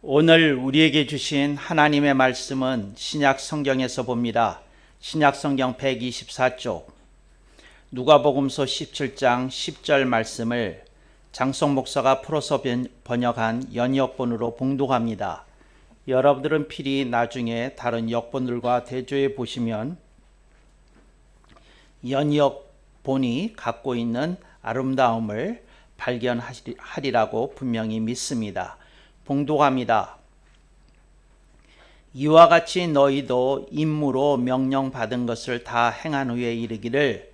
오늘 우리에게 주신 하나님의 말씀은 신약 성경에서 봅니다. 신약 성경 124쪽 누가복음서 17장 10절 말씀을 장성 목사가 풀어서 번역한 연역본으로 봉독합니다. 여러분들은 필히 나중에 다른 역본들과 대조해 보시면 연역본이 갖고 있는 아름다움을 발견하리라고 분명히 믿습니다. 봉독합니다. 이와 같이 너희도 임무로 명령받은 것을 다 행한 후에 이르기를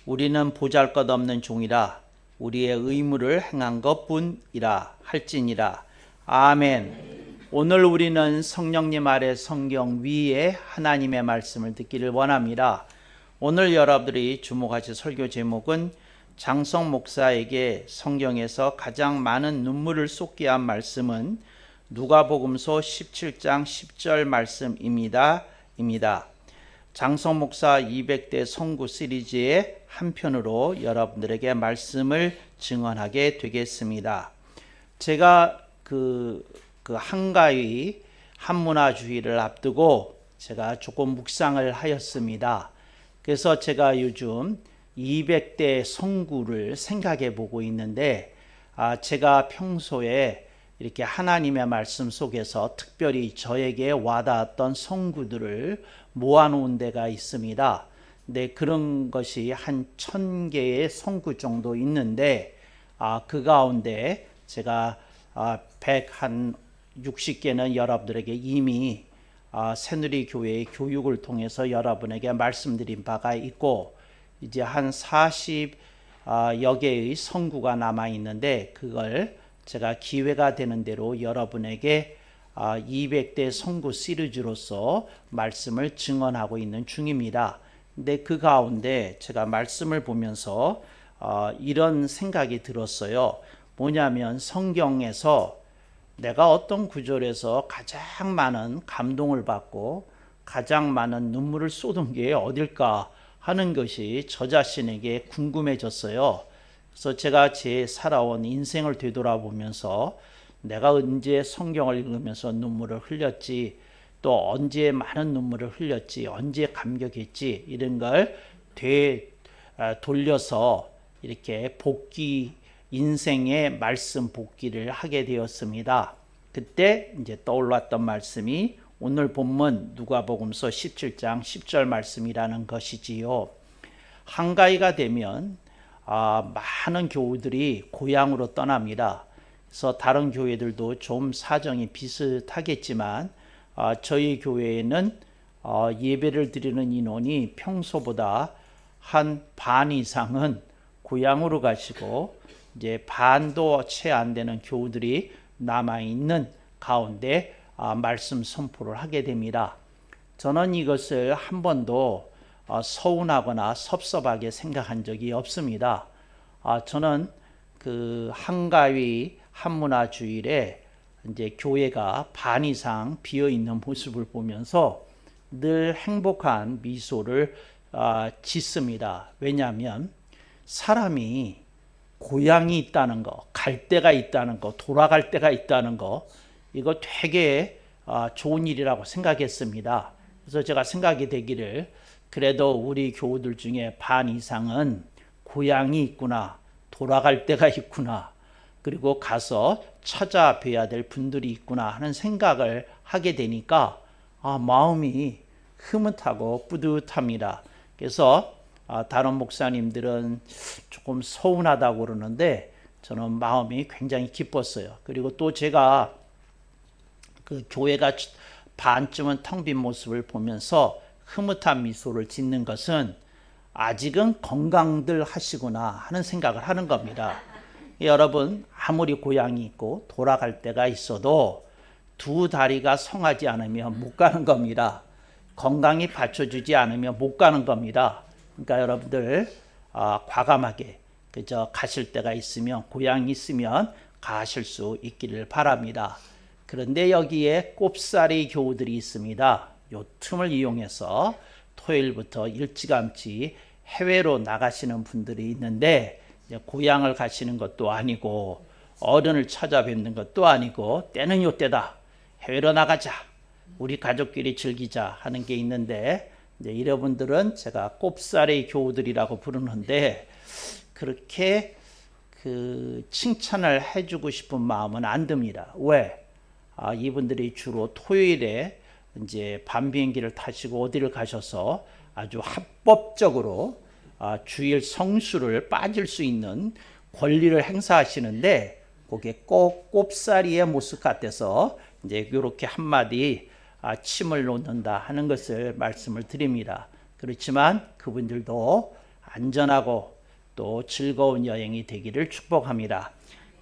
우리는 보잘것없는 종이라 우리의 의무를 행한 것뿐이라 할지니라. 아멘. 오늘 우리는 성령님 아래 성경 위에 하나님의 말씀을 듣기를 원합니다. 오늘 여러분들이 주목하실 설교 제목은 장성 목사에게 성경에서 가장 많은 눈물을 쏟게 한 말씀은 누가복음서 17장 10절 말씀입니다. 장성 목사 200대 선구 시리즈의 한 편으로 여러분들에게 말씀을 증언하게 되겠습니다. 제가 그 한가위 한문화주의를 앞두고 제가 조금 묵상을 하였습니다. 그래서 제가 요즘 200대 성구를 생각해 보고 있는데 제가 평소에 이렇게 하나님의 말씀 속에서 특별히 저에게 와닿았던 성구들을 모아놓은 데가 있습니다. 근데 그런 것이 한 1000개의 성구 정도 있는데 그 가운데 제가 160개는 여러분들에게 이미 새누리교회의 교육을 통해서 여러분에게 말씀드린 바가 있고 이제 한 40여 개의 성구가 남아 있는데 그걸 제가 기회가 되는 대로 여러분에게 200대 성구 시리즈로서 말씀을 증언하고 있는 중입니다. 근데 그 가운데 제가 말씀을 보면서 이런 생각이 들었어요. 뭐냐면 성경에서 내가 어떤 구절에서 가장 많은 감동을 받고 가장 많은 눈물을 쏟은 게 어딜까 하는 것이 저 자신에게 궁금해졌어요. 그래서 제가 제 살아온 인생을 되돌아보면서 내가 언제 성경을 읽으면서 눈물을 흘렸지, 또 언제 많은 눈물을 흘렸지, 언제 감격했지, 이런 걸 돌려서 이렇게 인생의 말씀 복기를 하게 되었습니다. 그때 이제 떠올랐던 말씀이 오늘 본문 누가복음서 17장 10절 말씀이라는 것이지요. 한가위가 되면 많은 교우들이 고향으로 떠납니다. 그래서 다른 교회들도 좀 사정이 비슷하겠지만 저희 교회에는 예배를 드리는 인원이 평소보다 한 반 이상은 고향으로 가시고 이제 반도 채 안 되는 교우들이 남아 있는 가운데 말씀 선포를 하게 됩니다. 저는 이것을 한 번도 서운하거나 섭섭하게 생각한 적이 없습니다. 저는 그 한가위 한문화주일에 이제 교회가 반 이상 비어 있는 모습을 보면서 늘 행복한 미소를 짓습니다. 왜냐하면 사람이 고향이 있다는 거, 갈 데가 있다는 거, 돌아갈 데가 있다는 거, 이거 되게 좋은 일이라고 생각했습니다. 그래서 제가 생각이 되기를 그래도 우리 교우들 중에 반 이상은 고향이 있구나, 돌아갈 데가 있구나, 그리고 가서 찾아뵈야 될 분들이 있구나 하는 생각을 하게 되니까 마음이 흐뭇하고 뿌듯합니다. 그래서 다른 목사님들은 조금 서운하다고 그러는데 저는 마음이 굉장히 기뻤어요. 그리고 또 제가 그 교회가 반쯤은 텅 빈 모습을 보면서 흐뭇한 미소를 짓는 것은 아직은 건강들 하시구나 하는 생각을 하는 겁니다. 여러분, 아무리 고향이 있고 돌아갈 때가 있어도 두 다리가 성하지 않으면 못 가는 겁니다. 건강이 받쳐주지 않으면 못 가는 겁니다. 그러니까 여러분들 과감하게 그저 가실 때가 있으면, 고향이 있으면 가실 수 있기를 바랍니다. 그런데 여기에 꼽사리 교우들이 있습니다. 요 틈을 이용해서 토요일부터 일찌감치 해외로 나가시는 분들이 있는데 고향을 가시는 것도 아니고 어른을 찾아뵙는 것도 아니고 때는 요때다. 해외로 나가자, 우리 가족끼리 즐기자 하는 게 있는데, 이제 여러분들은 제가 꼽사리 교우들이라고 부르는데, 그렇게 칭찬을 해주고 싶은 마음은 안 듭니다. 왜? 이분들이 주로 토요일에 이제 밤 비행기를 타시고 어디를 가셔서 아주 합법적으로 주일 성수를 빠질 수 있는 권리를 행사하시는데, 그게 꼭 꼽사리의 모습 같아서 이제 이렇게 한마디 침을 놓는다 하는 것을 말씀을 드립니다. 그렇지만 그분들도 안전하고 또 즐거운 여행이 되기를 축복합니다.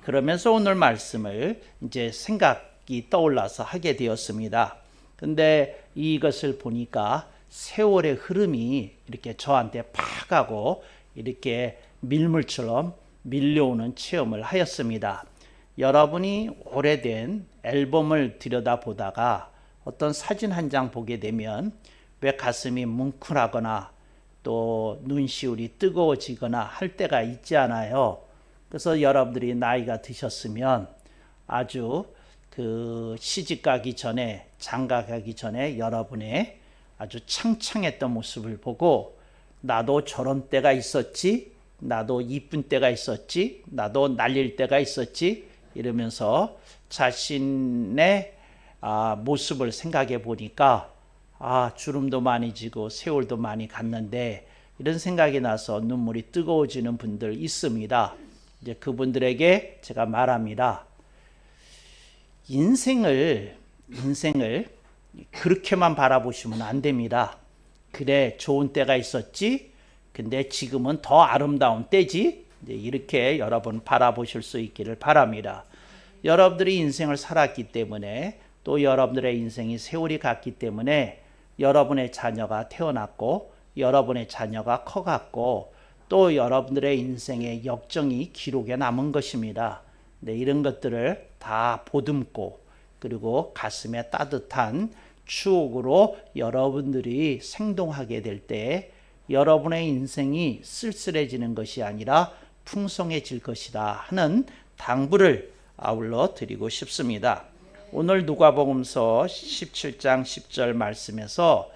그러면서 오늘 말씀을 이제 생각이 떠올라서 하게 되었습니다. 근데 이것을 보니까 세월의 흐름이 이렇게 저한테 팍 하고 이렇게 밀물처럼 밀려오는 체험을 하였습니다. 여러분이 오래된 앨범을 들여다보다가 어떤 사진 한 장 보게 되면 왜 가슴이 뭉클하거나 또 눈시울이 뜨거워지거나 할 때가 있지 않아요. 그래서 여러분들이 나이가 드셨으면 아주 시집 가기 전에, 장가 가기 전에 여러분의 아주 창창했던 모습을 보고, 나도 저런 때가 있었지, 나도 이쁜 때가 있었지, 나도 날릴 때가 있었지, 이러면서 자신의 모습을 생각해 보니까 주름도 많이 지고 세월도 많이 갔는데, 이런 생각이 나서 눈물이 뜨거워지는 분들 있습니다. 이제 그분들에게 제가 말합니다. 인생을 그렇게만 바라보시면 안 됩니다. 그래, 좋은 때가 있었지, 근데 지금은 더 아름다운 때지, 이렇게 여러분 바라보실 수 있기를 바랍니다. 여러분들이 인생을 살았기 때문에, 또 여러분들의 인생이 세월이 갔기 때문에 여러분의 자녀가 태어났고 여러분의 자녀가 커갔고 또 여러분들의 인생의 역정이 기록에 남은 것입니다. 이런 것들을 다 보듬고, 그리고 가슴에 따뜻한 추억으로 여러분들이 생동하게 될 때 여러분의 인생이 쓸쓸해지는 것이 아니라 풍성해질 것이다 하는 당부를 아울러 드리고 싶습니다. 오늘 누가복음서 17장 10절 말씀에서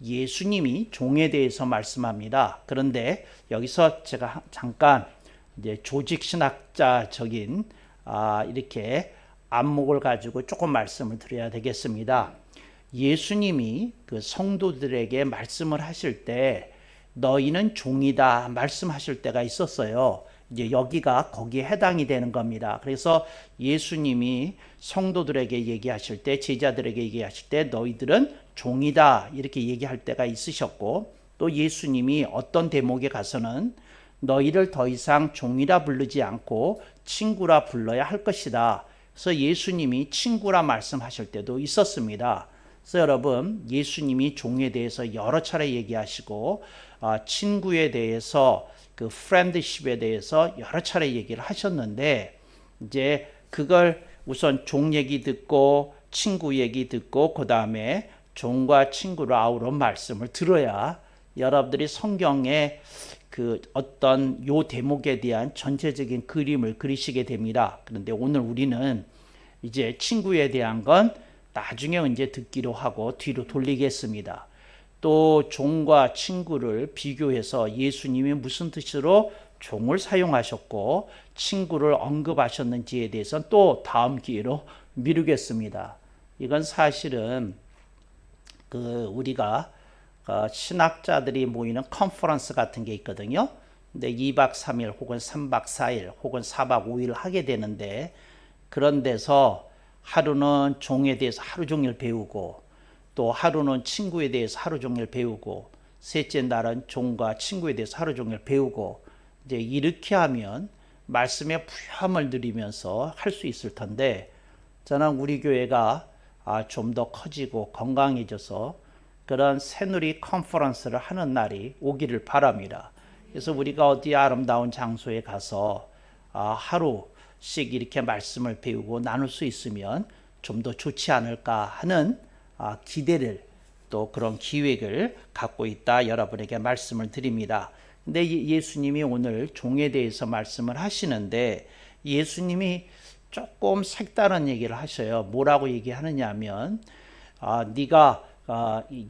예수님이 종에 대해서 말씀합니다. 그런데 여기서 제가 잠깐 이제 조직신학자적인 이렇게 안목을 가지고 조금 말씀을 드려야 되겠습니다. 예수님이 그 성도들에게 말씀을 하실 때 너희는 종이다 말씀하실 때가 있었어요. 이제 여기가 거기에 해당이 되는 겁니다. 그래서 예수님이 성도들에게 얘기하실 때, 제자들에게 얘기하실 때 너희들은 종이다 이렇게 얘기할 때가 있으셨고, 또 예수님이 어떤 대목에 가서는 너희를 더 이상 종이라 부르지 않고 친구라 불러야 할 것이다. 그래서 예수님이 친구라 말씀하실 때도 있었습니다. 그래서 여러분, 예수님이 종에 대해서 여러 차례 얘기하시고 친구에 대해서 그 프렌드십에 대해서 여러 차례 얘기를 하셨는데, 이제 그걸 우선 종 얘기 듣고 친구 얘기 듣고 그 다음에 종과 친구를 아우러 말씀을 들어야 여러분들이 성경의 그 어떤 요 대목에 대한 전체적인 그림을 그리시게 됩니다. 그런데 오늘 우리는 이제 친구에 대한 건 나중에 이제 듣기로 하고 뒤로 돌리겠습니다. 또 종과 친구를 비교해서 예수님이 무슨 뜻으로 종을 사용하셨고 친구를 언급하셨는지에 대해서는 또 다음 기회로 미루겠습니다. 이건 사실은 우리가 신학자들이 모이는 컨퍼런스 같은 게 있거든요. 근데 2박 3일 혹은 3박 4일 혹은 4박 5일 하게 되는데, 그런 데서 하루는 종에 대해서 하루 종일 배우고, 또 하루는 친구에 대해서 하루 종일 배우고, 셋째 날은 종과 친구에 대해서 하루 종일 배우고, 이제 이렇게 하면 말씀의 부여함을 누리면서 할 수 있을 텐데, 저는 우리 교회가 좀 더 커지고 건강해져서 그런 새누리 컨퍼런스를 하는 날이 오기를 바랍니다. 그래서 우리가 어디 아름다운 장소에 가서 하루씩 이렇게 말씀을 배우고 나눌 수 있으면 좀 더 좋지 않을까 하는 기대를, 또 그런 기획을 갖고 있다 여러분에게 말씀을 드립니다. 근데 예수님이 오늘 종에 대해서 말씀을 하시는데, 예수님이 조금 색다른 얘기를 하셔요. 뭐라고 얘기하느냐면 네가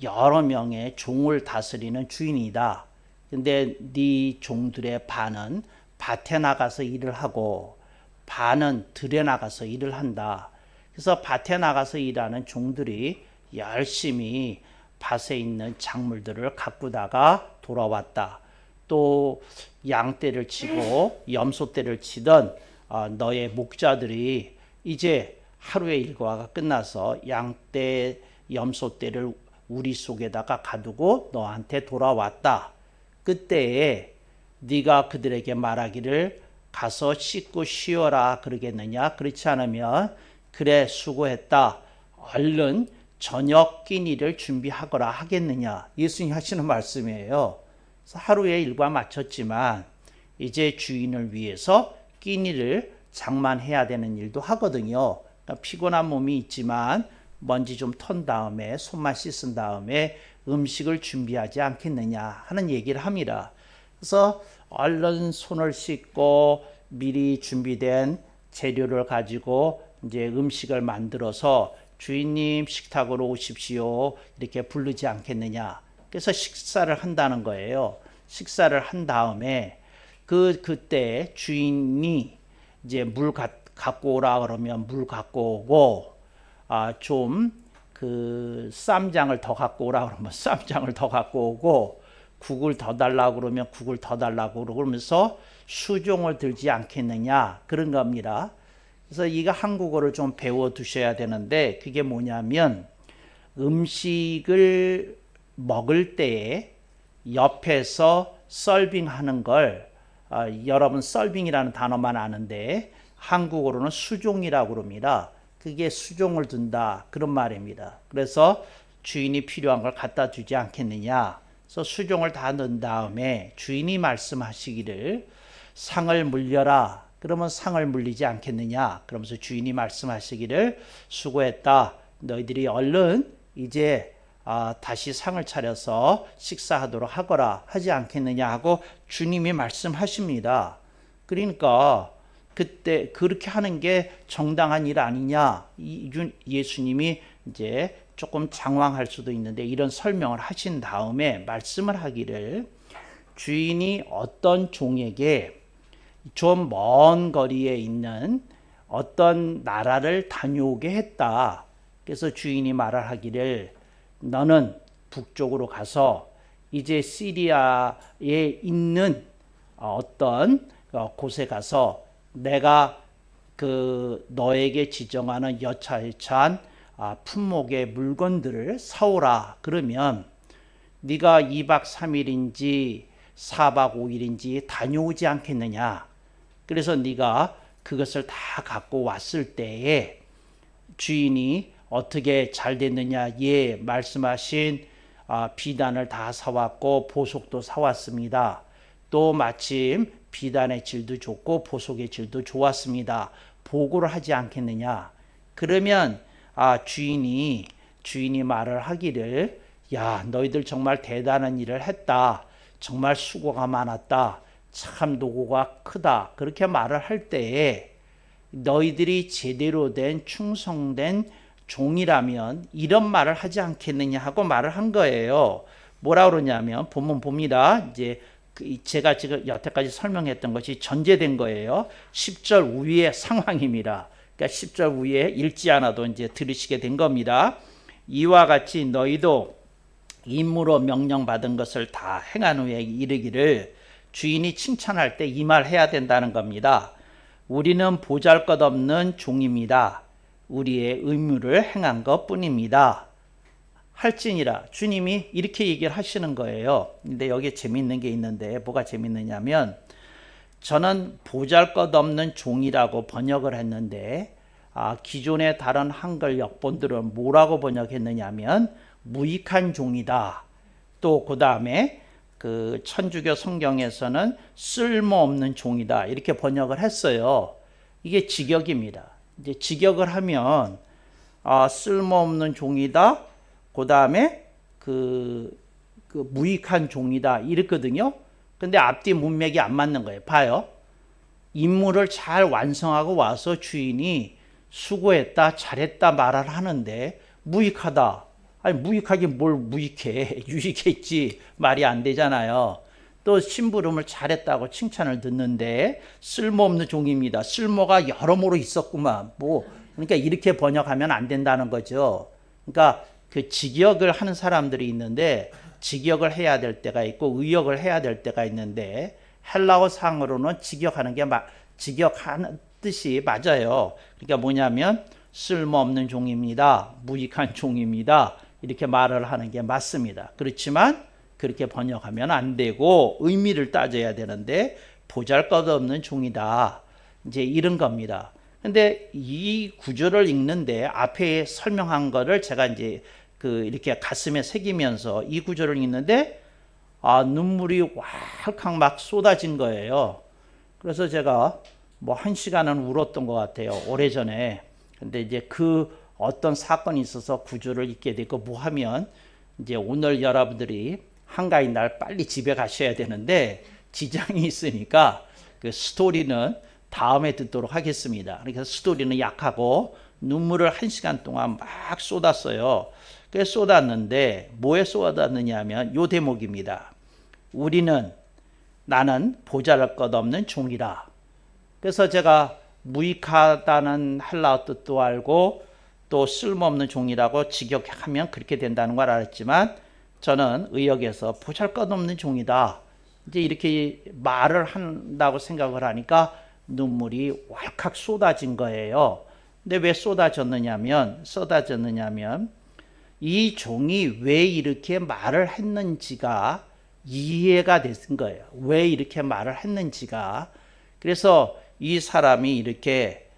여러 명의 종을 다스리는 주인이다. 근데 네 종들의 반은 밭에 나가서 일을 하고 반은 들에 나가서 일을 한다. 그래서 밭에 나가서 일하는 종들이 열심히 밭에 있는 작물들을 가꾸다가 돌아왔다. 또 양떼를 치고 염소떼를 치던 너의 목자들이 이제 하루의 일과가 끝나서 양떼 염소떼를 우리 속에다가 가두고 너한테 돌아왔다. 그때에 네가 그들에게 말하기를 가서 씻고 쉬어라 그러겠느냐? 그렇지 않으면 그래 수고했다. 얼른 저녁 끼니를 준비하거라 하겠느냐? 예수님 하시는 말씀이에요. 그래서 하루의 일과 마쳤지만 이제 주인을 위해서 끼니를 장만해야 되는 일도 하거든요. 그러니까 피곤한 몸이 있지만 먼지 좀 턴 다음에 손만 씻은 다음에 음식을 준비하지 않겠느냐 하는 얘기를 합니다. 그래서 얼른 손을 씻고 미리 준비된 재료를 가지고 이제 음식을 만들어서 주인님 식탁으로 오십시오 이렇게 부르지 않겠느냐. 그래서 식사를 한다는 거예요. 식사를 한 다음에 그때 주인이 이제 물 갖고 오라 그러면 물 갖고 오고 좀 그 쌈장을 더 갖고 오라 그러면 쌈장을 더 갖고 오고 국을 더 달라고 그러면 국을 더 달라고 그러면서 수종을 들지 않겠느냐 그런 겁니다. 그래서 이거 한국어를 좀 배워 두셔야 되는데 그게 뭐냐면 음식을 먹을 때에 옆에서 서빙하는 걸 여러분 서빙이라는 단어만 아는데 한국어로는 수종이라고 그럽니다. 그게 수종을 둔다 그런 말입니다. 그래서 주인이 필요한 걸 갖다 주지 않겠느냐. 그래서 수종을 다 넣은 다음에 주인이 말씀하시기를 상을 물려라. 그러면 상을 물리지 않겠느냐. 그러면서 주인이 말씀하시기를 수고했다. 너희들이 얼른 이제 다시 상을 차려서 식사하도록 하거라 하지 않겠느냐 하고 주님이 말씀하십니다. 그러니까 그때 그렇게 하는 게 정당한 일 아니냐. 예수님이 이제 조금 장황할 수도 있는데 이런 설명을 하신 다음에 말씀을 하기를 주인이 어떤 종에게 좀 먼 거리에 있는 어떤 나라를 다녀오게 했다. 그래서 주인이 말을 하기를 너는 북쪽으로 가서 이제 시리아에 있는 어떤 곳에 가서 내가 그 너에게 지정하는 여차여차한 품목의 물건들을 사오라. 그러면 네가 2박 3일인지 4박 5일인지 다녀오지 않겠느냐. 그래서 네가 그것을 다 갖고 왔을 때에 주인이 어떻게 잘 됐느냐. 예, 말씀하신 비단을 다 사왔고 보석도 사왔습니다. 또 마침 비단의 질도 좋고 보석의 질도 좋았습니다. 보고를 하지 않겠느냐. 그러면 주인이 말을 하기를 야 너희들 정말 대단한 일을 했다. 정말 수고가 많았다. 참 노고가 크다. 그렇게 말을 할 때에 너희들이 제대로 된 충성된 종이라면 이런 말을 하지 않겠느냐 하고 말을 한 거예요. 뭐라 그러냐면 본문 봅니다. 이제 제가 지금 여태까지 설명했던 것이 전제된 거예요. 10절 위의 상황입니다. 그러니까 10절 위에 읽지 않아도 이제 들으시게 된 겁니다. 이와 같이 너희도 임무로 명령받은 것을 다 행한 후에 이르기를 주인이 칭찬할 때 이 말 해야 된다는 겁니다. 우리는 보잘것없는 종입니다. 우리의 의무를 행한 것뿐입니다. 할지니라 주님이 이렇게 얘기를 하시는 거예요. 근데 여기에 재밌는 게 있는데 뭐가 재밌느냐면 저는 보잘것없는 종이라고 번역을 했는데 기존의 다른 한글 역본들은 뭐라고 번역했느냐면 무익한 종이다. 또 그 다음에 그 천주교 성경에서는 쓸모없는 종이다. 이렇게 번역을 했어요. 이게 직역입니다. 이제 직역을 하면 쓸모없는 종이다. 그 다음에 그 무익한 종이다. 이랬거든요. 근데 앞뒤 문맥이 안 맞는 거예요. 봐요. 임무를 잘 완성하고 와서 주인이 수고했다, 잘했다 말을 하는데 무익하다. 아니 무익하긴 뭘 무익해. 유익했지. 말이 안 되잖아요. 또 심부름을 잘했다고 칭찬을 듣는데 쓸모없는 종입니다. 쓸모가 여러모로 있었구만. 그러니까 이렇게 번역하면 안 된다는 거죠. 그러니까 그 직역을 하는 사람들이 있는데 직역을 해야 될 때가 있고 의역을 해야 될 때가 있는데 헬라어 상으로는 직역하는 뜻이 맞아요. 그러니까 뭐냐면 쓸모없는 종입니다. 무익한 종입니다. 이렇게 말을 하는 게 맞습니다. 그렇지만 그렇게 번역하면 안 되고 의미를 따져야 되는데 보잘것없는 종이다. 이제 이런 겁니다. 근데 이 구절을 읽는데 앞에 설명한 거를 제가 이제 이렇게 가슴에 새기면서 이 구절을 읽는데 눈물이 왈칵 막 쏟아진 거예요. 그래서 제가 뭐 1시간은 울었던 것 같아요. 오래전에. 근데 이제 그 어떤 사건이 있어서 구절을 읽게 되고 뭐 하면 이제 오늘 여러분들이 한가위 날 빨리 집에 가셔야 되는데 지장이 있으니까 그 스토리는 다음에 듣도록 하겠습니다. 그러니까 스토리는 약하고 눈물을 1시간 동안 막 쏟았어요. 그래서 쏟았는데 뭐에 쏟았느냐 하면 요 대목입니다. 나는 보잘것없는 종이라. 그래서 제가 무익하다는 헬라어 뜻도 알고 또 쓸모없는 종이라고 직역하면 그렇게 된다는 걸 알았지만 저는 의역에서 보잘것없는 종이다. 이제 이렇게 말을 한다고 생각을 하니까 눈물이 왈칵 쏟아진 거예요. 근데 왜 쏟아졌느냐면 이 종이 왜 이렇게 말을 했는지가 이해가 된 거예요. 왜 이렇게 말을 했는지가. 그래서 이 사람이 이렇게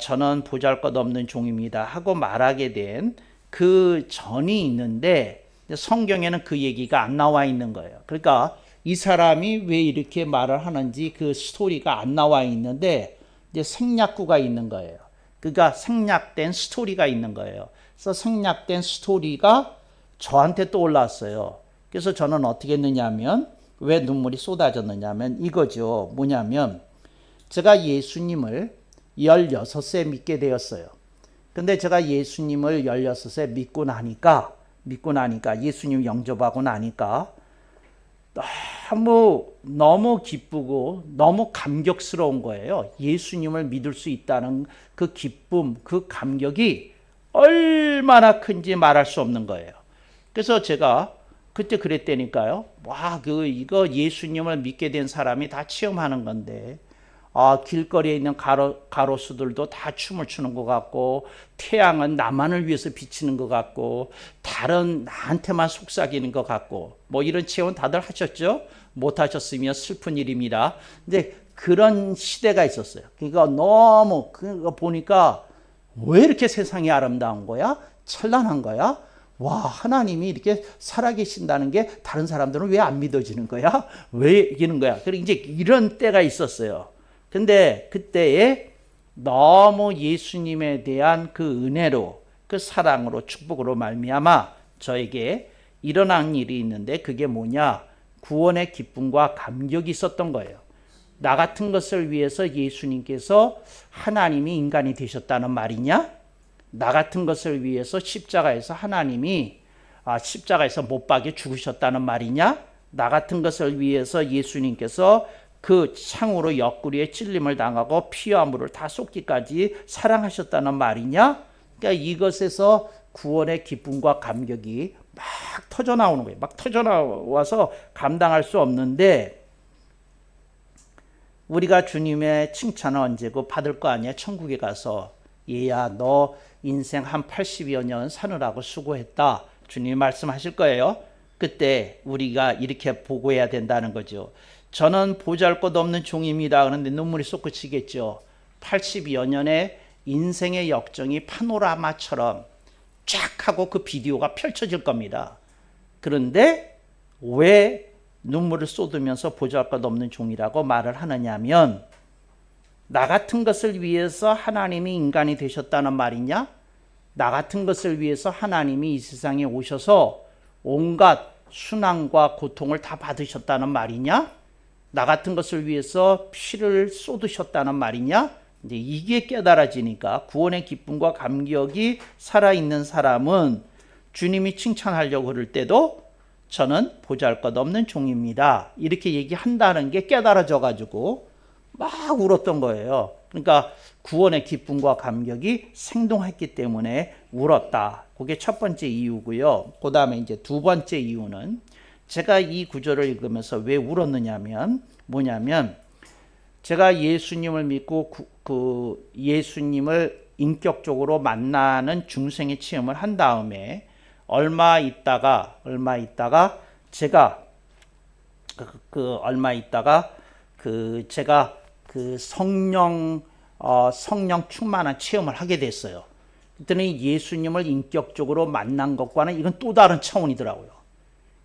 저는 보잘것없는 종입니다 하고 말하게 된 그 전이 있는데 성경에는 그 얘기가 안 나와 있는 거예요. 그러니까 이 사람이 왜 이렇게 말을 하는지 그 스토리가 안 나와 있는데 이제 생략구가 있는 거예요. 그러니까 생략된 스토리가 있는 거예요. 그래서 생략된 스토리가 저한테 또 올라왔어요. 그래서 저는 어떻게 했느냐 하면 왜 눈물이 쏟아졌느냐 하면 이거죠. 뭐냐면 제가 예수님을 16세 믿게 되었어요. 근데 제가 예수님을 16세 믿고 나니까 예수님 영접하고 나니까 너무 기쁘고 너무 감격스러운 거예요. 예수님을 믿을 수 있다는 그 기쁨, 그 감격이 얼마나 큰지 말할 수 없는 거예요. 그래서 제가 그때 그랬다니까요. 이거 예수님을 믿게 된 사람이 다 체험하는 건데 길거리에 있는 가로수들도 다 춤을 추는 것 같고 태양은 나만을 위해서 비치는 것 같고 달은 나한테만 속삭이는 것 같고 뭐 이런 체험 다들 하셨죠? 못 하셨으면 슬픈 일입니다. 근데 그런 시대가 있었어요. 그러니까 너무 그거 보니까 왜 이렇게 세상이 아름다운 거야? 찬란한 거야? 하나님이 이렇게 살아계신다는 게 다른 사람들은 왜 안 믿어지는 거야? 왜 이기는 거야? 그리고 이제 이런 때가 있었어요. 근데 그때에 너무 예수님에 대한 그 은혜로 그 사랑으로 축복으로 말미암아 저에게 일어난 일이 있는데 그게 뭐냐? 구원의 기쁨과 감격이 있었던 거예요. 나 같은 것을 위해서 예수님께서 하나님이 인간이 되셨다는 말이냐? 나 같은 것을 위해서 십자가에서 하나님이 십자가에서 못 박여 죽으셨다는 말이냐? 나 같은 것을 위해서 예수님께서 그 창으로 옆구리에 찔림을 당하고 피와 물을 다 쏟기까지 사랑하셨다는 말이냐? 그러니까 이것에서 구원의 기쁨과 감격이 막 터져 나오는 거예요. 막 터져 나와서 감당할 수 없는데 우리가 주님의 칭찬을 언제고 받을 거 아니야? 천국에 가서 얘야 너 인생 한 80여 년 사느라고 수고했다. 주님이 말씀하실 거예요. 그때 우리가 이렇게 보고해야 된다는 거죠. 저는 보잘것없는 종입니다. 그런데 눈물이 쏟구치겠죠. 80여 년의 인생의 역정이 파노라마처럼 쫙 하고 그 비디오가 펼쳐질 겁니다. 그런데 왜 눈물을 쏟으면서 보잘것없는 종이라고 말을 하느냐면 나 같은 것을 위해서 하나님이 인간이 되셨다는 말이냐? 나 같은 것을 위해서 하나님이 이 세상에 오셔서 온갖 순환과 고통을 다 받으셨다는 말이냐? 나 같은 것을 위해서 피를 쏟으셨다는 말이냐? 이제 이게 깨달아지니까 구원의 기쁨과 감격이 살아있는 사람은 주님이 칭찬하려고 그럴 때도 저는 보잘것없는 종입니다. 이렇게 얘기한다는 게 깨달아져 가지고 막 울었던 거예요. 그러니까 구원의 기쁨과 감격이 생동했기 때문에 울었다. 그게 첫 번째 이유고요. 그 다음에 이제 두 번째 이유는 제가 이 구절을 읽으면서 왜 울었느냐면 뭐냐면 제가 예수님을 믿고 그 예수님을 인격적으로 만나는 중생의 체험을 한 다음에 얼마 있다가 제가 제가 그 성령 충만한 체험을 하게 됐어요. 그랬더니 예수님을 인격적으로 만난 것과는 이건 또 다른 차원이더라고요.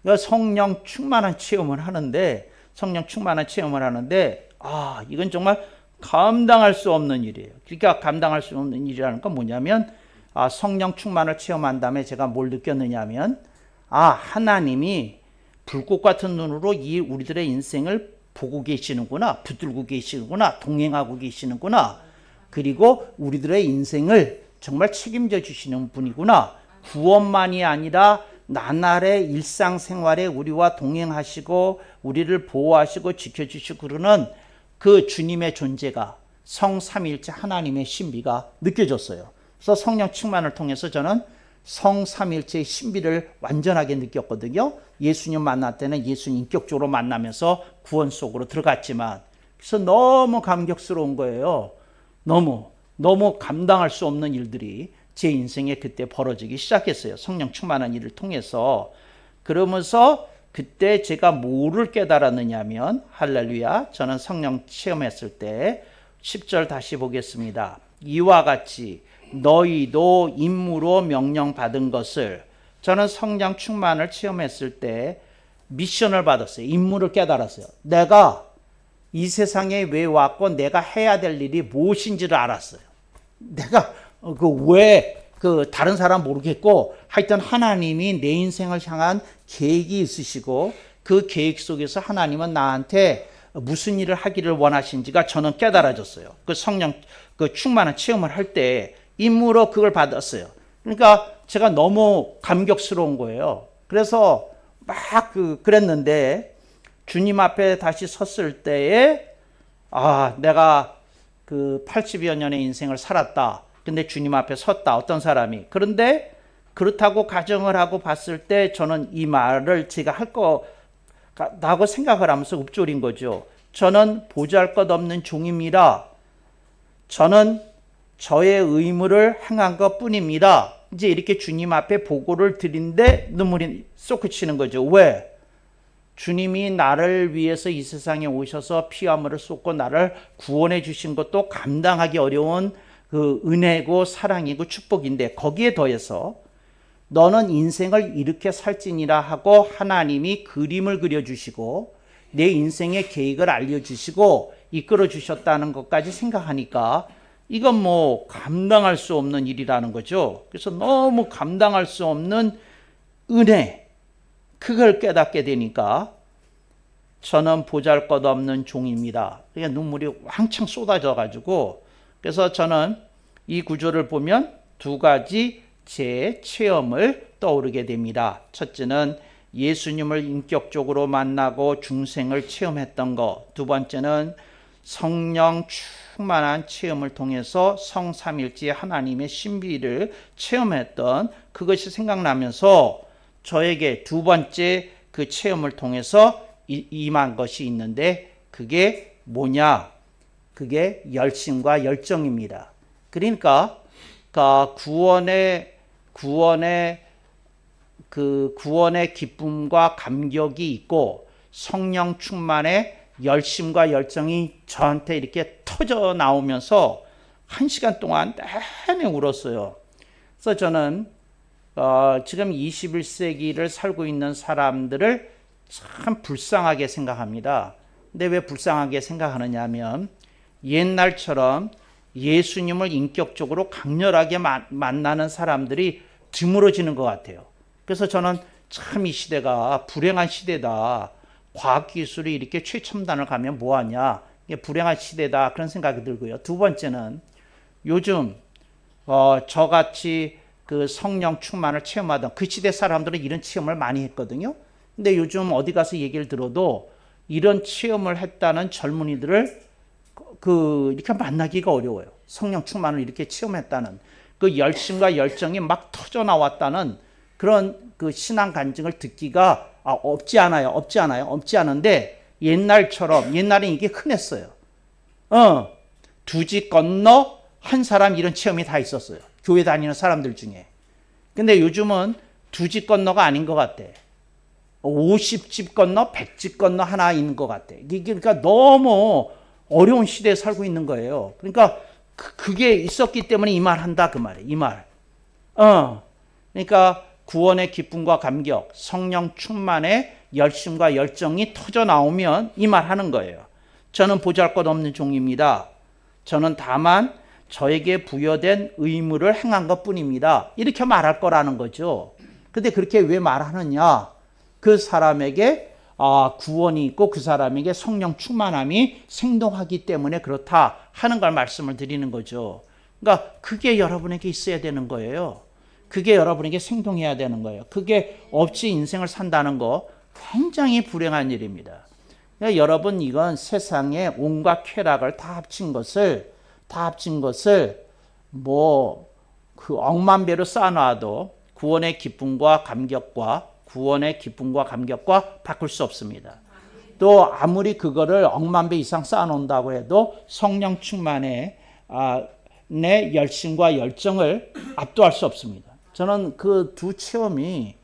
그러니까 성령 충만한 체험을 하는데 이건 정말 감당할 수 없는 일이에요. 그러니까 감당할 수 없는 일이라는 건 뭐냐면 성령 충만을 체험한 다음에 제가 뭘 느꼈느냐면 하나님이 불꽃 같은 눈으로 이 우리들의 인생을 보고 계시는구나, 붙들고 계시는구나, 동행하고 계시는구나. 그리고 우리들의 인생을 정말 책임져 주시는 분이구나. 구원만이 아니라 나날의 일상생활에 우리와 동행하시고 우리를 보호하시고 지켜주시고 그러는 그 주님의 존재가 성삼위일체 하나님의 신비가 느껴졌어요. 그래서 성령 충만을 통해서 저는 성삼위일체의 신비를 완전하게 느꼈거든요. 예수님 만날 때는 예수님 인격적으로 만나면서 구원 속으로 들어갔지만 그래서 너무 감격스러운 거예요. 너무 감당할 수 없는 일들이 제 인생에 그때 벌어지기 시작했어요. 성령 충만한 일을 통해서. 그러면서 그때 제가 뭐를 깨달았느냐면 할렐루야, 저는 성령 체험했을 때 10절 다시 보겠습니다. 이와 같이 너희도 임무로 명령받은 것을, 저는 성령 충만을 체험했을 때 미션을 받았어요. 임무를 깨달았어요. 내가 이 세상에 왜 왔고 내가 해야 될 일이 무엇인지를 알았어요. 내가 다른 사람 모르겠고 하여튼 하나님이 내 인생을 향한 계획이 있으시고 그 계획 속에서 하나님은 나한테 무슨 일을 하기를 원하신지가 저는 깨달아졌어요. 그 성령 충만한 체험을 할 때 임무로 그걸 받았어요. 그러니까 제가 너무 감격스러운 거예요. 그래서 막 그랬는데 주님 앞에 다시 섰을 때에 내가 80여 년의 인생을 살았다. 근데 주님 앞에 섰다. 어떤 사람이. 그런데 그렇다고 가정을 하고 봤을 때 저는 이 말을 제가 할 거라고 생각을 하면서 읊조린 거죠. 저는 보잘것없는 종입니다. 저는 저의 의무를 행한 것뿐입니다. 이제 이렇게 주님 앞에 보고를 드린데 눈물이 쏟아지는 거죠. 왜? 주님이 나를 위해서 이 세상에 오셔서 피와 물을 쏟고 나를 구원해 주신 것도 감당하기 어려운 그 은혜고 사랑이고 축복인데 거기에 더해서 너는 인생을 이렇게 살지니라 하고 하나님이 그림을 그려주시고 내 인생의 계획을 알려주시고 이끌어 주셨다는 것까지 생각하니까 이건 감당할 수 없는 일이라는 거죠. 그래서 너무 감당할 수 없는 은혜, 그걸 깨닫게 되니까 저는 보잘것없는 종입니다. 그러니까 눈물이 왕창 쏟아져 가지고 그래서 저는 이 구조를 보면 두 가지 제 체험을 떠오르게 됩니다. 첫째는 예수님을 인격적으로 만나고 중생을 체험했던 것. 두 번째는 성령 충만한 체험을 통해서 성삼일체 하나님의 신비를 체험했던 그것이 생각나면서 저에게 두 번째 그 체험을 통해서 임한 것이 있는데 그게 뭐냐? 그게 열심과 열정입니다. 그러니까 구원의 기쁨과 감격이 있고 성령 충만의 열심과 열정이 저한테 이렇게 터져 나오면서 1시간 동안 내내 울었어요. 그래서 저는 지금 21세기를 살고 있는 사람들을 참 불쌍하게 생각합니다. 근데 왜 불쌍하게 생각하느냐 하면 옛날처럼 예수님을 인격적으로 강렬하게 만나는 사람들이 드물어지는 것 같아요. 그래서 저는 참 이 시대가 불행한 시대다. 과학기술이 이렇게 최첨단을 가면 뭐하냐. 이게 불행한 시대다. 그런 생각이 들고요. 두 번째는 요즘 저같이 그 성령 충만을 체험하던 그 시대 사람들은 이런 체험을 많이 했거든요. 근데 요즘 어디 가서 얘기를 들어도 이런 체험을 했다는 젊은이들을 이렇게 만나기가 어려워요. 성령 충만을 이렇게 체험했다는 그 열심과 열정이 막 터져 나왔다는 그런 그 신앙 간증을 듣기가 없지 않은데 옛날처럼 옛날엔 이게 흔했어요. 두 집 건너 한 사람 이런 체험이 다 있었어요. 교회 다니는 사람들 중에. 근데 요즘은 두 집 건너가 아닌 것 같아. 50집 건너, 100집 건너 하나 있는 것 같아. 이게 그러니까 너무 어려운 시대에 살고 있는 거예요. 그러니까 그게 있었기 때문에 이 말 한다 그 말이에요. 이 말. 그러니까 구원의 기쁨과 감격, 성령 충만의 열심과 열정이 터져 나오면 이 말 하는 거예요. 저는 보잘것없는 종입니다. 저는 다만 저에게 부여된 의무를 행한 것뿐입니다. 이렇게 말할 거라는 거죠. 근데 그렇게 왜 말하느냐? 그 사람에게 구원이 있고 그 사람에게 성령 충만함이 생동하기 때문에 그렇다 하는 걸 말씀을 드리는 거죠. 그러니까 그게 여러분에게 있어야 되는 거예요. 그게 여러분에게 생동해야 되는 거예요. 그게 없이 인생을 산다는 거 굉장히 불행한 일입니다. 그러니까 여러분 이건 세상의 온갖 쾌락을 다 합친 것을 뭐 그 억만 배로 쌓아놔도 구원의 기쁨과 감격과 바꿀 수 없습니다. 또 아무리 그거를 억만 배 이상 쌓아놓는다고 해도 성령 충만의 내 열심과 열정을 압도할 수 없습니다. 저는 그 두 체험이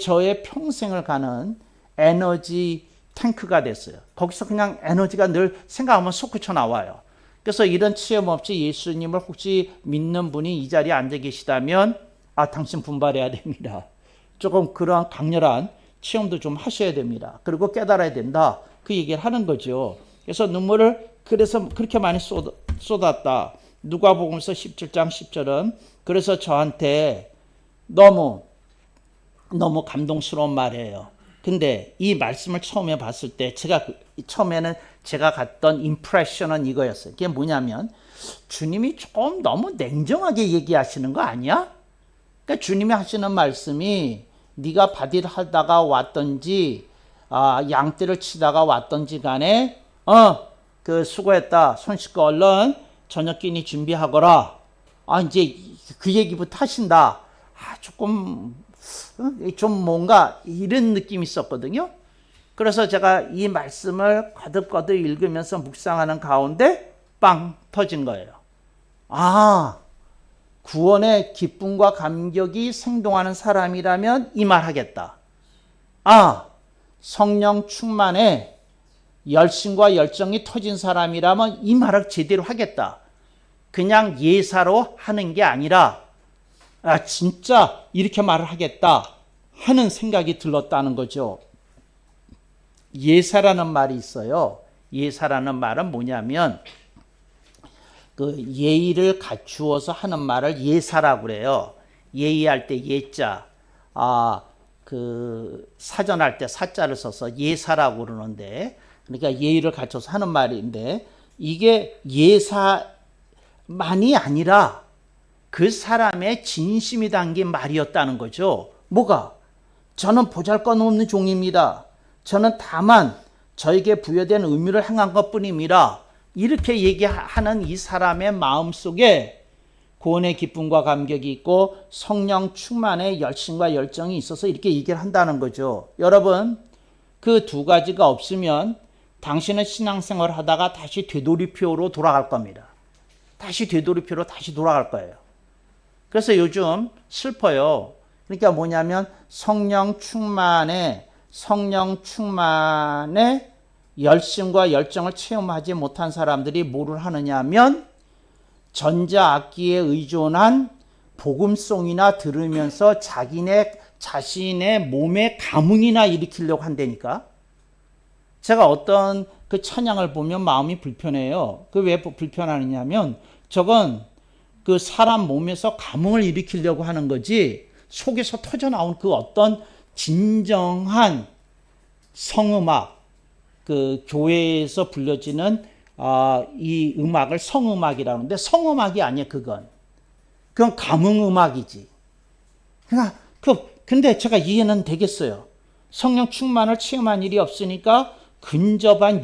저의 평생을 가는 에너지 탱크가 됐어요. 거기서 그냥 에너지가 늘 생각하면 솟구쳐 나와요. 그래서 이런 체험 없이 예수님을 혹시 믿는 분이 이 자리에 앉아 계시다면 당신 분발해야 됩니다. 조금 그런 강렬한 체험도 좀 하셔야 됩니다. 그리고 깨달아야 된다. 그 얘기를 하는 거죠. 그래서 눈물을 그래서 그렇게 많이 쏟았다. 누가복음서 17장 10절은 그래서 저한테 너무 감동스러운 말이에요. 근데 이 말씀을 처음에 봤을 때 처음에는 제가 갖던 임프레션은 이거였어요. 그게 뭐냐면 주님이 좀 너무 냉정하게 얘기하시는 거 아니야? 그러니까 주님이 하시는 말씀이 네가 바디를 하다가 왔던지 양떼를 치다가 왔던지 간에 그 수고했다. 손 씻고 얼른 저녁 끼니 준비하거라. 이제 그 얘기부터 하신다. 조금 좀 뭔가 이런 느낌이 있었거든요. 그래서 제가 이 말씀을 거듭거듭 읽으면서 묵상하는 가운데 빵 터진 거예요. 구원의 기쁨과 감격이 생동하는 사람이라면 이 말 하겠다. 성령 충만에 열심과 열정이 터진 사람이라면 이 말을 제대로 하겠다. 그냥 예사로 하는 게 아니라 진짜 이렇게 말을 하겠다 하는 생각이 들었다는 거죠. 예사라는 말이 있어요. 예사라는 말은 뭐냐면 그 예의를 갖추어서 하는 말을 예사라고 그래요. 예의할 때 예자, 그 사전할 때 사자를 써서 예사라고 그러는데, 그러니까 예의를 갖춰서 하는 말인데, 이게 예사만이 아니라 그 사람의 진심이 담긴 말이었다는 거죠. 뭐가? 저는 보잘것없는 종입니다. 저는 다만 저에게 부여된 의무를 행한 것뿐입니다. 이렇게 얘기하는 이 사람의 마음속에 구원의 기쁨과 감격이 있고 성령 충만의 열심과 열정이 있어서 이렇게 얘기를 한다는 거죠. 여러분, 그 두 가지가 없으면 당신은 신앙생활을 하다가 다시 되돌이표로 돌아갈 겁니다. 다시 돌아갈 거예요. 그래서 요즘 슬퍼요. 그러니까 뭐냐면 성령 충만의 열심과 열정을 체험하지 못한 사람들이 뭐를 하느냐면 전자악기에 의존한 복음송이나 들으면서 자신의 몸에 감흥이나 일으키려고 한다니까. 제가 어떤 그 찬양을 보면 마음이 불편해요. 그 왜 불편하느냐면 저건 그 사람 몸에서 감흥을 일으키려고 하는 거지 속에서 터져나온 그 어떤 진정한 성음악, 그 교회에서 불려지는 이 음악을 성음악이라고 하는데 성음악이 아니야 그건 감흥음악이지. 그러니까 근데 제가 이해는 되겠어요. 성령 충만을 체험한 일이 없으니까 근접한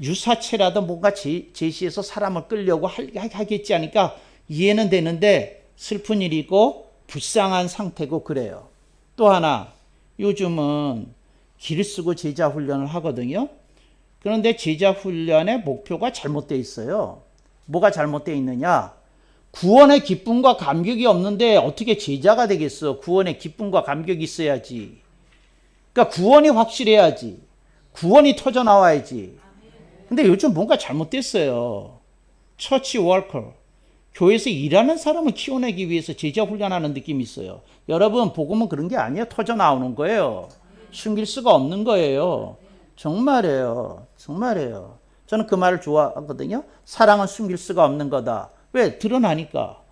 유사체라도 뭔가 제시해서 사람을 끌려고 하겠지 하니까 이해는 되는데 슬픈 일이고 불쌍한 상태고 그래요. 또 하나 요즘은 길을 쓰고 제자 훈련을 하거든요. 그런데 제자 훈련의 목표가 잘못되어 있어요. 뭐가 잘못되어 있느냐? 구원의 기쁨과 감격이 없는데 어떻게 제자가 되겠어? 구원의 기쁨과 감격이 있어야지. 그러니까 구원이 확실해야지. 구원이 터져 나와야지. 근데 요즘 뭔가 잘못됐어요. 처치 워커, 교회에서 일하는 사람을 키워내기 위해서 제자 훈련하는 느낌이 있어요. 여러분, 복음은 그런 게 아니에요. 터져 나오는 거예요. 숨길 수가 없는 거예요. 정말이에요. 정말이에요. 저는 그 말을 좋아하거든요. 사랑은 숨길 수가 없는 거다. 왜? 드러나니까.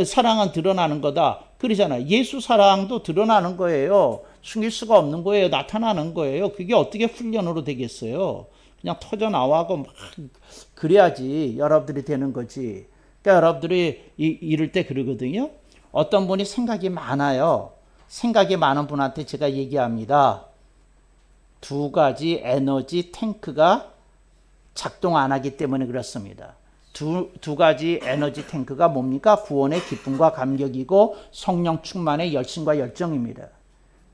사랑은 드러나는 거다. 그러잖아요. 예수 사랑도 드러나는 거예요. 숨길 수가 없는 거예요. 나타나는 거예요. 그게 어떻게 훈련으로 되겠어요? 그냥 터져 나와고 막 그래야지 여러분들이 되는 거지. 그러니까 여러분들이 이럴 때 그러거든요. 어떤 분이 생각이 많아요. 생각이 많은 분한테 제가 얘기합니다. 두 가지 에너지 탱크가 작동 안 하기 때문에 그렇습니다. 두 가지 에너지 탱크가 뭡니까? 구원의 기쁨과 감격이고 성령 충만의 열심과 열정입니다.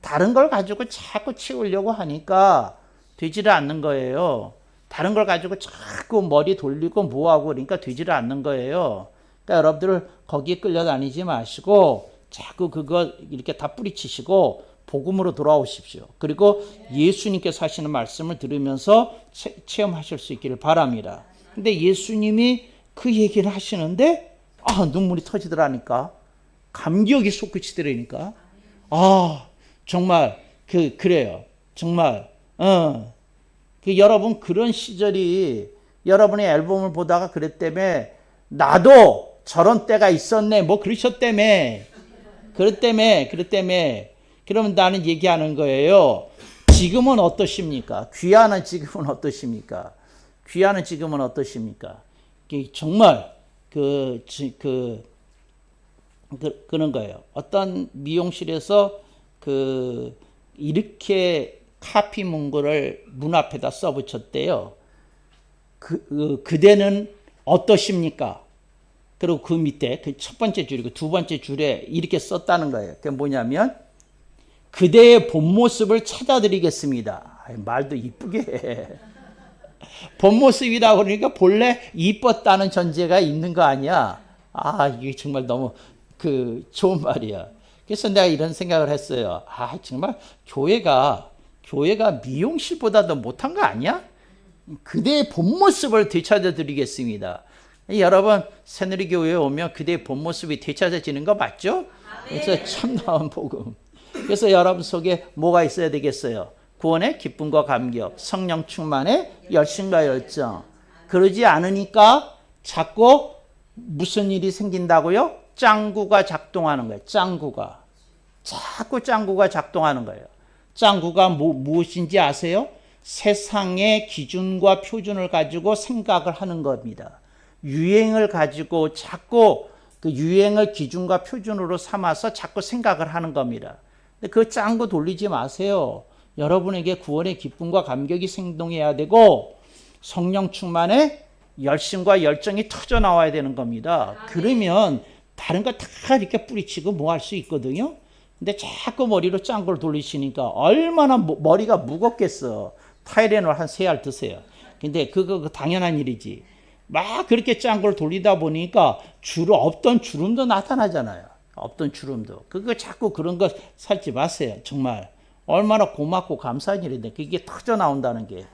다른 걸 가지고 자꾸 채우려고 하니까 되지를 않는 거예요. 다른 걸 가지고 자꾸 머리 돌리고 뭐하고 그러니까 되지를 않는 거예요. 그러니까 여러분들 거기에 끌려다니지 마시고 자꾸 그거 이렇게 다 뿌리치시고 복음으로 돌아오십시오. 그리고 예수님께서 하시는 말씀을 들으면서 체험하실 수 있기를 바랍니다. 근데 예수님이 그 얘기를 하시는데 눈물이 터지더라니까. 감격이 솟구치더라니까. 정말 그래요. 정말 여러분 그런 시절이 여러분의 앨범을 보다가 그랬다며 나도 저런 때가 있었네 뭐 그러셨다며 그랬다며 그러면 나는 얘기하는 거예요. 지금은 어떠십니까? 귀하는 지금은 어떠십니까? 귀하는 지금은 어떠십니까? 정말 그런 거예요. 어떤 미용실에서 이렇게 카피 문구를 문 앞에다 써붙였대요. 그대는 어떠십니까? 그리고 그 밑에 그 첫 번째 줄이고 두 번째 줄에 이렇게 썼다는 거예요. 그게 뭐냐면 그대의 본 모습을 찾아드리겠습니다. 말도 이쁘게 해. 본 모습이라고 그러니까 본래 이뻤다는 전제가 있는 거 아니야. 이게 정말 너무 좋은 말이야. 그래서 내가 이런 생각을 했어요. 정말 교회가 미용실보다 더 못한 거 아니야? 그대의 본 모습을 되찾아드리겠습니다. 여러분 새누리교회에 오면 그대의 본 모습이 되찾아지는 거 맞죠? 그래서 참나온 복음. 그래서 여러분 속에 뭐가 있어야 되겠어요? 구원의 기쁨과 감격, 성령 충만의 열심과 열정. 그러지 않으니까 자꾸 무슨 일이 생긴다고요? 짱구가 작동하는 거예요. 자꾸 짱구가 작동하는 거예요. 짱구가 무엇인지 아세요? 세상의 기준과 표준을 가지고 생각을 하는 겁니다. 유행을 가지고 자꾸 그 유행을 기준과 표준으로 삼아서 자꾸 생각을 하는 겁니다. 근데 그 짱구 돌리지 마세요. 여러분에게 구원의 기쁨과 감격이 생동해야 되고 성령 충만의 열심과 열정이 터져 나와야 되는 겁니다. 그러면 다른 거 다 이렇게 뿌리치고 뭐 할 수 있거든요. 근데 자꾸 머리로 짱구를 돌리시니까 얼마나 머리가 무겁겠어. 타이레놀 한 3알 드세요. 근데 그거 당연한 일이지. 막 그렇게 짱구를 돌리다 보니까 없던 주름도 나타나잖아요. 없던 주름도. 그거 자꾸 그런 거 살지 마세요. 정말. 얼마나 고맙고 감사한 일인데 그게 터져 나온다는 게.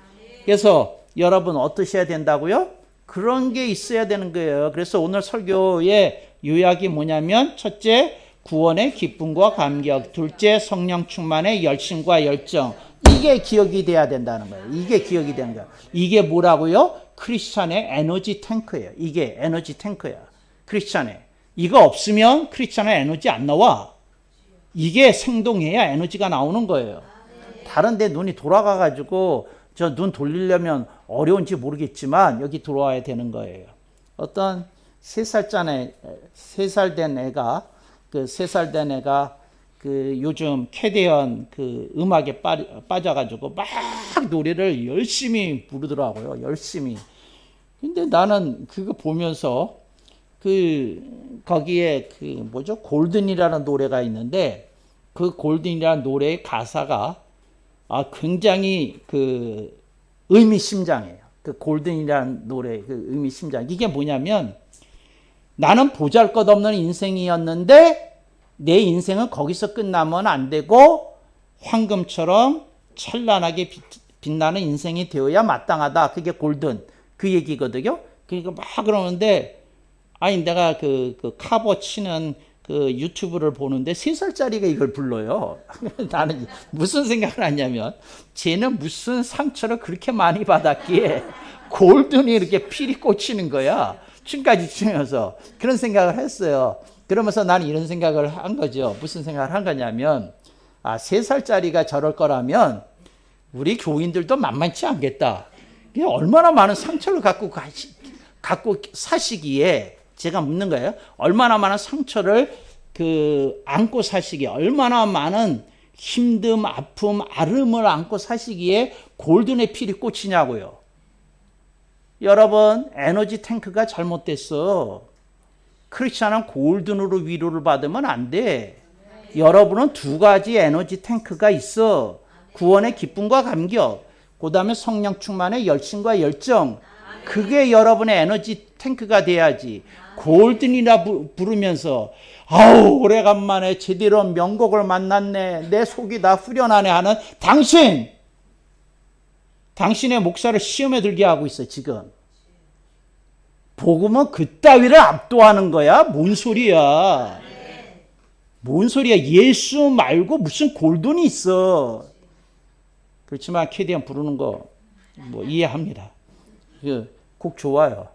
그래서 여러분 어떠셔야 된다고요? 그런 게 있어야 되는 거예요. 그래서 오늘 설교의 요약이 뭐냐면 첫째, 구원의 기쁨과 감격. 둘째, 성령 충만의 열심과 열정. 이게 기억이 돼야 된다는 거예요. 이게 기억이 되는 거예요. 이게 뭐라고요? 크리스찬의 에너지 탱크예요. 이게 에너지 탱크야. 크리스찬의. 이거 없으면 크리스찬의 에너지 안 나와. 이게 생동해야 에너지가 나오는 거예요. 다른 데 눈이 돌아가 가지고 저 눈 돌리려면 어려운지 모르겠지만 여기 들어와야 되는 거예요. 어떤 3살 된 애가 그 3살 된 애가 그 요즘 캐대언 그 음악에 빠져가지고 막 노래를 열심히 부르더라고요. 열심히. 근데 나는 그거 보면서 거기에 뭐죠? 골든이라는 노래가 있는데 그 골든이라는 노래의 가사가 굉장히 의미심장해요. 그 골든이라는 노래 의미심장. 이게 뭐냐면 나는 보잘것없는 인생이었는데 내 인생은 거기서 끝나면 안 되고 황금처럼 찬란하게 빛나는 인생이 되어야 마땅하다. 그게 골든 그 얘기거든요. 그러니까 막 그러는데 내가 그 카보 치는 그 유튜브를 보는데 3살짜리가 이걸 불러요. 나는 무슨 생각을 하냐면 쟤는 무슨 상처를 그렇게 많이 받았기에 골든이 이렇게 필이 꽂히는 거야. 춤까지 추면서 그런 생각을 했어요. 그러면서 나는 이런 생각을 한 거죠. 무슨 생각을 한 거냐면 3살짜리가 저럴 거라면 우리 교인들도 만만치 않겠다. 얼마나 많은 상처를 갖고 사시기에 제가 묻는 거예요. 얼마나 많은 상처를 안고 사시기에 얼마나 많은 힘듦, 아픔, 아름을 안고 사시기에 골든의 필이 꽂히냐고요. 여러분, 에너지 탱크가 잘못됐어. 크리스찬은 골든으로 위로를 받으면 안 돼. 여러분은 2가지 에너지 탱크가 있어. 구원의 기쁨과 감격, 그 다음에 성령 충만의 열심과 열정. 그게 여러분의 에너지 탱크가 돼야지. 골든이라 부르면서 아우 오래간만에 제대로 명곡을 만났네. 내 속이 다 후련하네 하는 당신의 목사를 시험에 들게 하고 있어 지금. 복음은 그따위를 압도하는 거야? 뭔 소리야? 뭔 소리야? 예수 말고 무슨 골든이 있어? 그렇지만 캐디언 부르는 거 뭐 이해합니다. 곡 좋아요.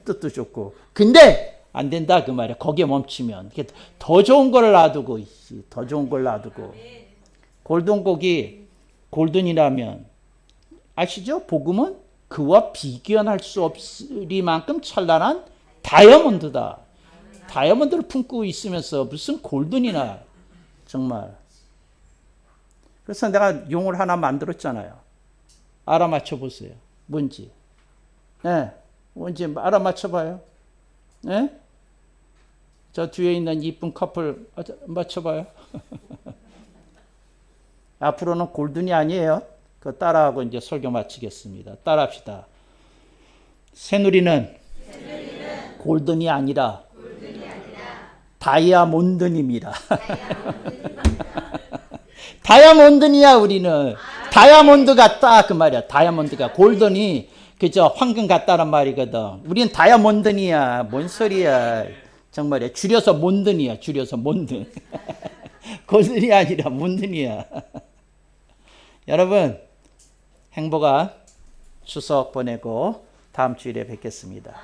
뜻도 좋고. 근데 안 된다 그 말이야. 거기에 멈추면 더 좋은 걸 놔두고 더 좋은 걸 놔두고. 골든곡이 골든이라면 아시죠? 복음은 그와 비견할 수 없으리만큼 찬란한 다이아몬드다. 다이아몬드를 품고 있으면서 무슨 골든이나 정말. 그래서 내가 용어를 하나 만들었잖아요. 알아맞혀 보세요. 뭔지. 뭔지 알아맞혀봐요. 저 뒤에 있는 이쁜 커플 맞춰봐요. 앞으로는 골든이 아니에요. 그거 따라하고 이제 설교 마치겠습니다. 따라합시다. 새누리는 골든이 아니라 다이아몬드입니다. 다이아몬드니야 우리는. 다이아몬드 같다 그 말이야. 다이아몬드가 골든이 그저 황금 같다란 말이거든. 우리는 다이아몬드니야. 뭔 소리야. 정말이야. 줄여서 몬든이야. 줄여서 몬든. 골든이 아니라 몬든이야. 여러분 행복한 추석 보내고 다음 주일에 뵙겠습니다.